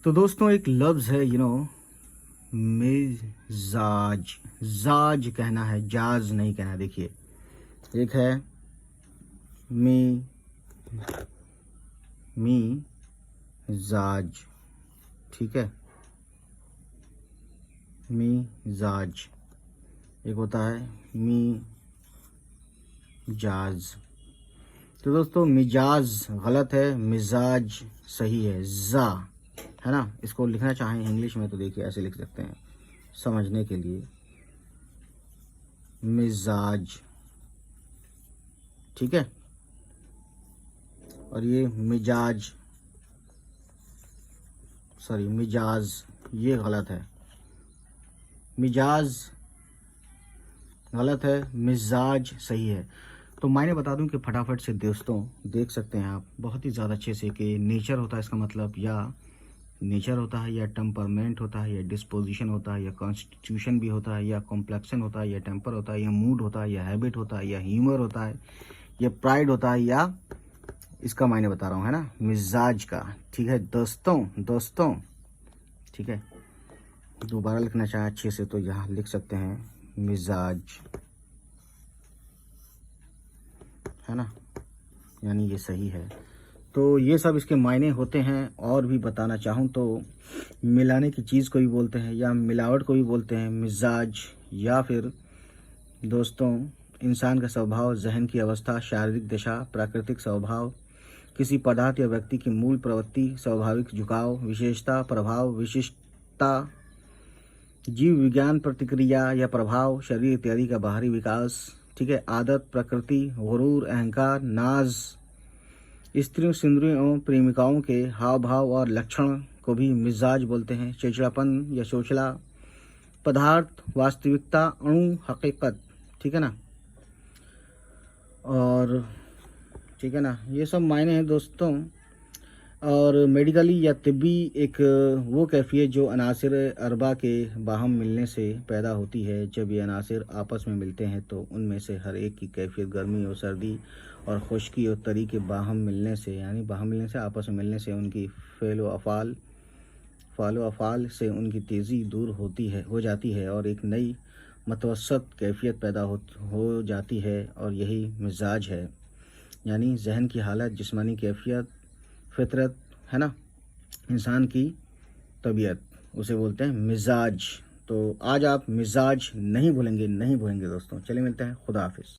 तो दोस्तों एक लफ्ज़ है मिजाज। जाज कहना है, जाज नहीं कहना। देखिए, एक है मी जाज, ठीक है। मिजाज एक होता है मिजाज। तो दोस्तों मिजाज गलत है, मिजाज सही है। जा है ना, इसको लिखना चाहें इंग्लिश में तो देखिए ऐसे लिख सकते हैं समझने के लिए, मिजाज, ठीक है। और ये मिजाज, सॉरी मिजाज, ये गलत है। मिजाज गलत है, मिजाज सही है। तो मैंने बता दूं कि फटाफट से दोस्तों देख सकते हैं आप बहुत ही ज़्यादा अच्छे से कि नेचर होता है इसका मतलब, या नेचर होता है, या टेम्परमेंट होता है, या डिस्पोजिशन होता है, या कॉन्स्टिट्यूशन भी होता है, या कॉम्प्लेक्शन होता है, या टेम्पर होता है, या मूड होता है, या हैबिट होता है, या ह्यूमर होता है, या प्राइड होता है, या इसका मायने बता रहा हूँ है ना, मिजाज का। ठीक है दोस्तों, ठीक है। दोबारा लिखना चाहे अच्छे से तो यहाँ लिख सकते हैं मिजाज, है ना, यानी ये सही है। तो ये सब इसके मायने होते हैं। और भी बताना चाहूँ तो मिलाने की चीज़ को भी बोलते हैं, या मिलावट को भी बोलते हैं मिजाज। या फिर दोस्तों इंसान का स्वभाव, जहन की अवस्था, शारीरिक दशा, प्राकृतिक स्वभाव, किसी पदार्थ या व्यक्ति की मूल प्रवृत्ति, स्वाभाविक झुकाव, विशेषता, प्रभाव, विशिष्टता, जीव विज्ञान, प्रतिक्रिया या प्रभाव, शरीर इत्यादि का बाहरी विकास, ठीक है। आदत, प्रकृति, गुरूर, अहंकार, नाज, स्त्रियों, सिंदुरियों एवं प्रेमिकाओं के हाव भाव और लक्षण को भी मिजाज बोलते हैं। चिड़चिड़ापन या चोचला, पदार्थ, वास्तविकता, अणु, हकीकत, ठीक है ना। और ठीक है ना, ये सब मायने हैं दोस्तों। और मेडिकली या तिब्बी एक वो कैफियत जो अनासिर अरबा के बाहम मिलने से पैदा होती है। जब ये अनासिर आपस में मिलते हैं तो उनमें से हर एक की कैफियत गर्मी और सर्दी और खुश्की और तरी के बाहम मिलने से, यानी बाहम मिलने से, आपस में मिलने से उनकी फ़ालो अफ़ाल से उनकी तेज़ी दूर हो जाती है और एक नई मतवसत कैफियत पैदा हो जाती है। और यही मिजाज है, यानी जहन की हालत, जिस्मानी कैफियत, फितरत, है ना, इंसान की तबीयत, उसे बोलते हैं मिजाज। तो आज आप मिजाज नहीं भूलेंगे दोस्तों। चलिए मिलते हैं, खुदा हाफिज़।